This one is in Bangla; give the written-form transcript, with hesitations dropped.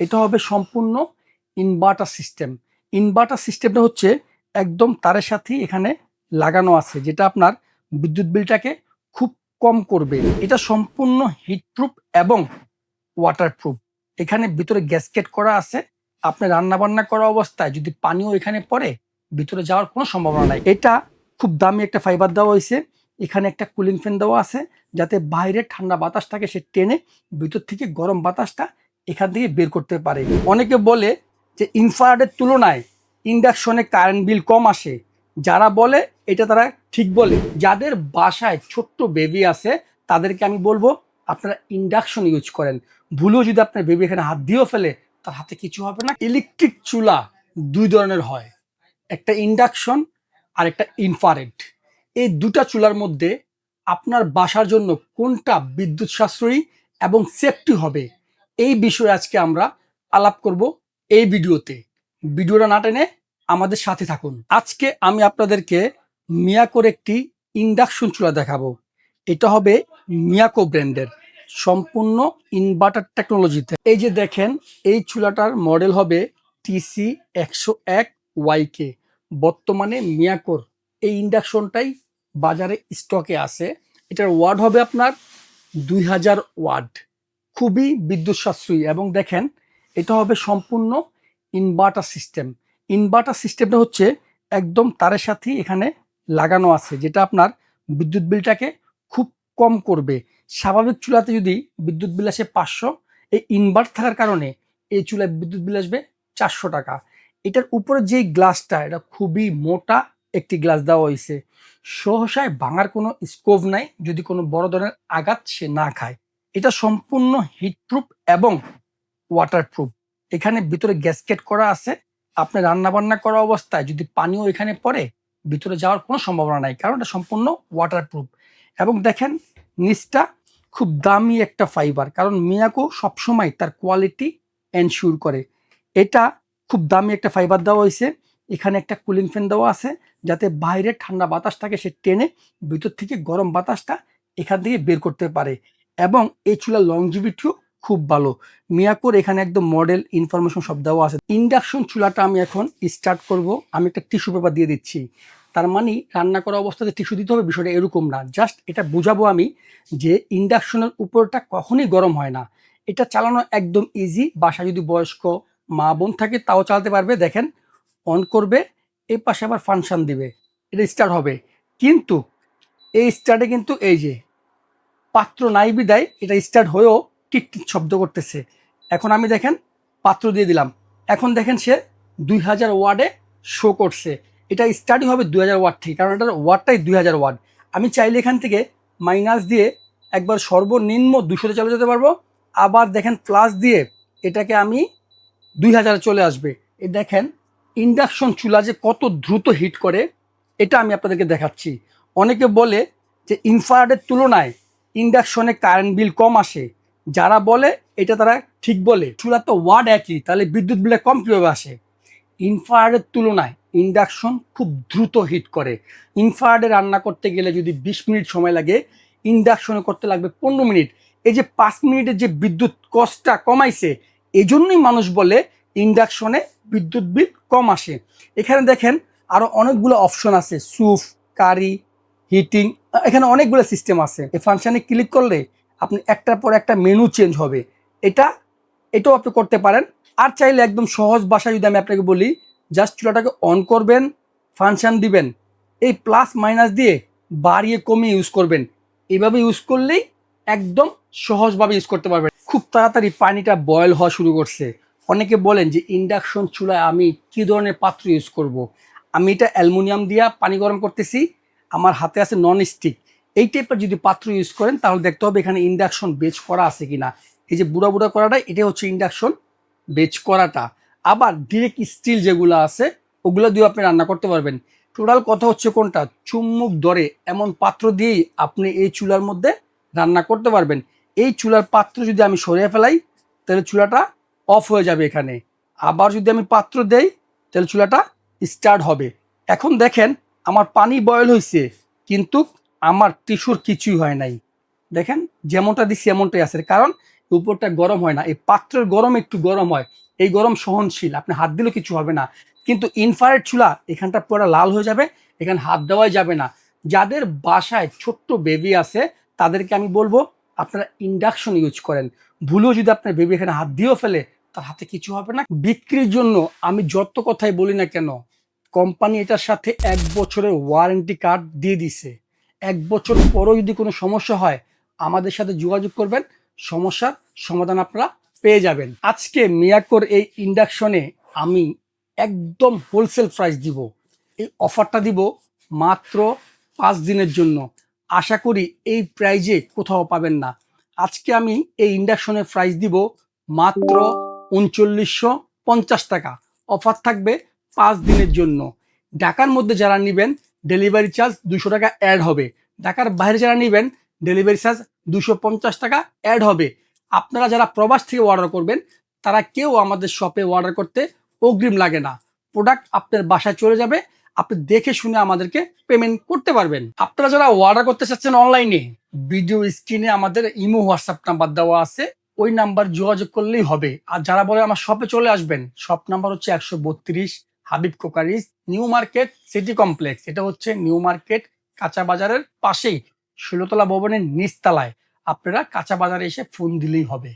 এটা হবে সম্পূর্ণ ইনভার্টার সিস্টেম। ইনভার্টার সিস্টেমটা হচ্ছে একদম তারের সাথেই এখানে লাগানো আছে, যেটা আপনার বিদ্যুৎ বিলটাকে খুব কম করবে। এটা সম্পূর্ণ হিটপ্রুফ এবং ওয়াটারপ্রুফ। এখানে ভিতরে গ্যাসকেট করা আছে। আপনি রান্না বান্না করা অবস্থায় যদি পানিও এখানে পড়ে, ভিতরে যাওয়ার কোনো সম্ভাবনা নাই। এটা খুব দামি একটা ফাইবার দেওয়া হয়েছে। এখানে একটা কুলিং ফ্যান দেওয়া আছে, যাতে বাইরে ঠান্ডা বাতাসটাকে সে টেনে ভিতর থেকে গরম বাতাসটা এখান থেকে বের করতে পারে। অনেকে বলে যে ইনফ্রারেডের তুলনায় ইন্ডাকশনে কারেন্ট বিল কম আসে। যারা বলে এটা তারা ঠিক বলে। যাদের বাসায় ছোট্ট বেবি আছে তাদেরকে আমি বলবো আপনারা ইন্ডাকশন ইউজ করেন। ভুলেও যদি আপনার বেবি এখানে হাত দিয়েও ফেলে, তার হাতে কিছু হবে না। ইলেকট্রিক চুলা দুই ধরনের হয়, একটা ইন্ডাকশন আর একটা ইনফ্রারেড। এই দুটা চুলার মধ্যে আপনার বাসার জন্য কোনটা বিদ্যুৎ সাশ্রয়ী এবং সেফটি হবে, এই বিষয়ে আজকে আমরা আলাপ করব এই ভিডিওতে। ভিডিওটা না টেনে আমাদের সাথে থাকুন। আজকে আমি আপনাদেরকে মিয়াকোর একটি ইন্ডাকশন চুলা দেখাবো। এটা হবে মিয়াকো ব্র্যান্ডের, সম্পূর্ণ ইনভার্টার টেকনোলজিতে। এই যে দেখেন, এই চুলাটার মডেল হবে TC101YK। বর্তমানে মিয়াকোর এই ইন্ডাকশনটাই বাজারে স্টকে আছে। এটার ওয়াট হবে আপনার 2000 ওয়াট, খুবই বিদ্যুৎ সাশ্রয়ী। এবং দেখেন, এটা হবে সম্পূর্ণ ইনভার্টার সিস্টেম। ইনভার্টার সিস্টেমটা হচ্ছে একদম তারের সাথেই এখানে লাগানো আছে, যেটা আপনার বিদ্যুৎ বিলটাকে খুব কম করবে। স্বাভাবিক চুলাতে যদি বিদ্যুৎ বিল আসে 500, এই ইনভার্ট থাকার কারণে এই চুলায় বিদ্যুৎ বিল আসবে 400 টাকা। এটার উপরে যে গ্লাসটা, এটা খুবই মোটা একটি গ্লাস দেওয়া হয়েছে। সহসায় ভাঙার কোনো স্কোপ নাই যদি কোনো বড় ধরনের আঘাত সে না খায়। এটা সম্পূর্ণ হিটপ্রুফ এবং ওয়াটারপ্রুফ। এখানে ভিতরে গ্যাসকেট করা আছে। আপনি রান্না বান্না করা অবস্থায় যদি পানিও এখানে পড়ে, ভিতরে যাওয়ার কোনো সম্ভাবনা নাই, কারণ এটা সম্পূর্ণ ওয়াটারপ্রুফ। এবং দেখেন, নিচটা খুব দামি একটা ফাইবার, কারণ মিয়াকো সবসময় তার কোয়ালিটি এনশিওর করে। এটা খুব দামি একটা ফাইবার দেওয়া হয়েছে। এখানে একটা কুলিং ফ্যান দেওয়া আছে, যাতে বাইরে ঠান্ডা বাতাসটাকে সে টেনে ভিতর থেকে গরম বাতাসটা এখান থেকে বের করতে পারে। এবং এই চুলার লংজিভিটিও খুব ভালো। মিয়াকোর এখানে একদম মডেল ইনফরমেশন সব দেওয়া আছে। ইন্ডাকশন চুলাটা আমি এখন স্টার্ট করব। আমি একটা টিস্যু পেপার দিয়ে দিচ্ছি। তার মানে রান্না করা অবস্থাতে টিস্যু দিতে হবে, বিষয়টা এরকম না। জাস্ট এটা বুঝাবো আমি যে ইন্ডাকশনের উপরটা কখনোই গরম হয় না। এটা চালানো একদম ইজি। বাসায় যদি বয়স্ক মা বোন থাকে তাও চালাতে পারবে। দেখেন, অন করবে, এই পাশে আবার ফাংশন দিবে, এটা স্টার্ট হবে। কিন্তু এই স্টার্টে কিন্তু এই যে পাত্র নাই বিদায় এটা স্টার্ট হয়েও টিক টিক শব্দ করতেছে। এখন আমি দেখেন পাত্র দিয়ে দিলাম, এখন দেখেন সে 2000 ওয়ার্ডে শো করছে। এটা স্টার্টই হবে 2000 ওয়াট থেকে, কারণ এটার ওয়াটটাই 2000 ওয়াট। আমি চাইলে এখান থেকে মাইনাস দিয়ে একবার সর্বনিম্ন 200-তে চলে যেতে পারবো। আবার দেখেন প্লাস দিয়ে এটাকে আমি 2000-এ চলে আসবে। এই দেখেন ইন্ডাকশন চুলা যে কত দ্রুত হিট করে, এটা আমি আপনাদেরকে দেখাচ্ছি। অনেকে বলে যে ইনফ্রারেডের তুলনায় ইন্ডাকশনে কারেন্ট বিল কম আসে। যারা বলে এটা তারা ঠিক বলে। চুলা তো ওয়াট একই, তাহলে বিদ্যুৎ বিলে কম কীভাবে আসে? ইনফ্রারেডের তুলনায় ইন্ডাকশন খুব দ্রুত হিট করে। ইনফ্রারেডে রান্না করতে গেলে যদি 20 মিনিট সময় লাগে, ইন্ডাকশনে করতে লাগবে 15 মিনিট। এই যে 5 মিনিটের যে বিদ্যুৎ কস্টটা কমাইছে, এই জন্যই মানুষ বলে ইন্ডাকশনে বিদ্যুৎ বিল কম আসে। এখানে দেখেন আরও অনেকগুলো অপশন আছে, সুপ, কারি, হিটিং, এখানে অনেকগুলো সিস্টেম আছে। এই ফাংশনে ক্লিক করলে আপনি একটার পর একটা মেনু চেঞ্জ হবে। এটাও আপনি করতে পারেন। আর চাইলে একদম সহজ ভাষায় যদি আমি আপনাকে বলি, জাস্ট চুলাটাকে অন করবেন, ফাংশন দিবেন, এই প্লাস মাইনাস দিয়ে বাড়িয়ে কমিয়ে ইউজ করবেন। এইভাবে ইউজ করলেই একদম সহজভাবে ইউজ করতে পারবেন। খুব তাড়াতাড়ি পানিটা বয়েল হওয়া শুরু করছে। অনেকে বলেন যে ইন্ডাকশন চুলায় আমি কী ধরনের পাত্র ইউজ করব। আমি এটা অ্যালুমিনিয়াম দিয়া পানি গরম করতেছি, আমার হাতে আছে নন স্টিক। এই টাইপের যদি পাত্র ইউজ করেন তাহলে দেখতে হবে এখানে ইন্ডাকশন বেচ করা আছে কিনা। এই যে বুড়া বুড়া করাটা, এটা হচ্ছে ইন্ডাকশন বেচ করাটা। আবার ডিরেক্ট স্টিল যেগুলো আছে ওগুলো দিয়ে আপনি রান্না করতে পারবেন। টোটাল কথা হচ্ছে কোনটা, চুম্বুক ধরে এমন পাত্র দিয়েই আপনি এই চুলার মধ্যে রান্না করতে পারবেন। এই চুলার পাত্র যদি আমি সরিয়ে ফেলাই, তাহলে চুলাটা অফ হয়ে যাবে এখানে। আবার যদি আমি পাত্র দেই, তাহলে চুলাটা স্টার্ট হবে। এখন দেখেন আমার পানি বয়েল হয়েছে, কিন্তু আমার টিস্যুর কিছুই হয় নাই। দেখেন যেমনটা দিচ্ছি এমনটাই আছে, কারণ উপরটা গরম হয় না, এই পাত্রের গরম একটু গরম হয়, এই গরম সহনশীল, আপনি হাত দিলেও কিছু হবে না। কিন্তু ইনফ্রারেড চুলা এখানটা পুরো লাল হয়ে যাবে, এখানে হাত দেওয়াই যাবে না। যাদের বাসায় ছোট্ট বেবি আছে তাদেরকে আমি বলবো আপনারা ইন্ডাকশন ইউজ করেন। ভুলেও যদি আপনার বেবি এখানে হাত দিয়েও ফেলে তার হাতে কিছু হবে না। বিক্রির জন্য আমি যত কথাই বলি না কেন, কোম্পানি এটার সাথে 1 বছরের ওয়ারেন্টি কার্ড দিয়ে দিছে। 1 বছর পরও যদি কোনো সমস্যা হয় আমাদের সাথে যোগাযোগ করবেন, সমস্যার সমাধান আপনারা পেয়ে যাবেন। আজকে মিয়াকোর এই ইন্ডাকশনে আমি একদম হোলসেল প্রাইস দিব। এই অফারটা দিব মাত্র 5 দিনের জন্য। আশা করি এই প্রাইজে কোথাও পাবেন না। আজকে আমি এই ইন্ডাকশনের প্রাইস দিব মাত্র 3950 টাকা। অফার থাকবে 5 দিনের জন্য। ঢাকার মধ্যে যারা নেবেন ডেলিভারি চার্জ 200 টাকা অ্যাড হবে। ঢাকার বাইরে যারা নেবেন ডেলিভারি চার্জ 250 টাকা অ্যাড হবে। আপনারা যারা প্রবাস থেকে অর্ডার করবেন তারা কেউ আমাদের শপে অর্ডার করতে অগ্রিম লাগে না। প্রোডাক্ট আপনার বাসায় চলে যাবে, আপনি দেখে শুনে আমাদেরকে পেমেন্ট করতে পারবেন। আপনারা যারা অর্ডার করতে চাচ্ছেন অনলাইনে, ভিডিও স্ক্রিনে আমাদের ইমো হোয়াটসঅ্যাপ নাম্বার দেওয়া আছে, ওই নাম্বার যোগাযোগ করলেই হবে। আর যারা বলে আমার শপে চলে আসবেন, শপ নাম্বার হচ্ছে 132 Habib crockeries, new market city complex. এটা হচ্ছে নিউ মার্কেট কাঁচা বাজারের পাশেই 16তলা ভবনের নিচতলায়। আপনারা কাঁচা বাজারে এসে ফোন দিলেই হবে।